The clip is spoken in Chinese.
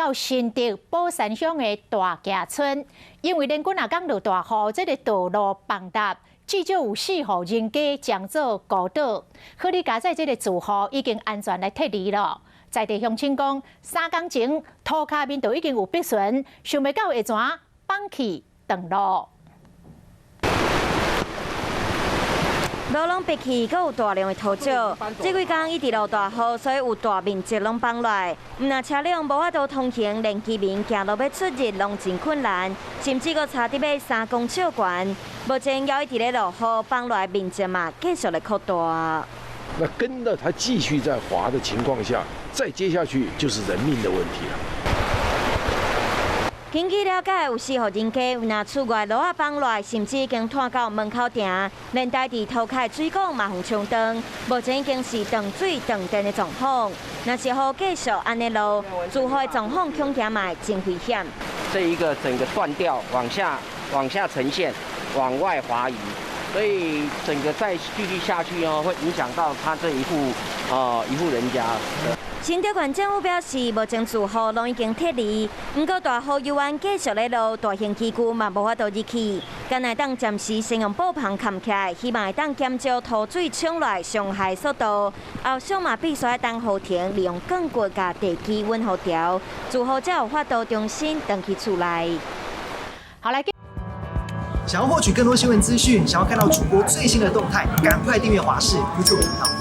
到新竹宝山乡的大家村，因为连几啊天落大雨，这个道路崩塌，至少有4户人家将做孤岛。好你家在这个住户已经安全来撤离了。在地乡亲讲，3天前涂骹面就已经有壁船，想袂到会怎放弃断路。 路拢闭起，阁有大量的土石。这几天一直落大雨，所以有大面积拢放来。毋但车辆无法度通行，连居民行路要出入拢真困难，甚至阁差点要3公尺悬。目前还一直咧落雨，放来面积嘛继续咧扩大。那跟着它继续在滑的情况下，再接下去就是人命的问题了。 根据了解，有4户人家有拿厝外路啊放落，甚至已经拖到门口埕，连带地涂骹水管嘛互冲断，目前已经是断水断电的状况。若是雨继续安尼落，住户的状况恐惊嘛真危险。这一个整个断掉，往下呈现，往外滑移，所以整个再继续下去哦，会影响到他这一户人家。 新竹县政府表示，目前住户拢已经撤离，不过大雨犹原继续咧落，大型机具嘛无法度入去，敢会当暂时先用布棚盖起来，希望会当减少土水冲来伤害速度。后续嘛必须要当雨停，利用更骨甲地基温和调，住户才有法度重新回去厝内。好来。 想要获取更多新闻资讯，想要看到主播最新的动态，赶快订阅华视YouTube频道。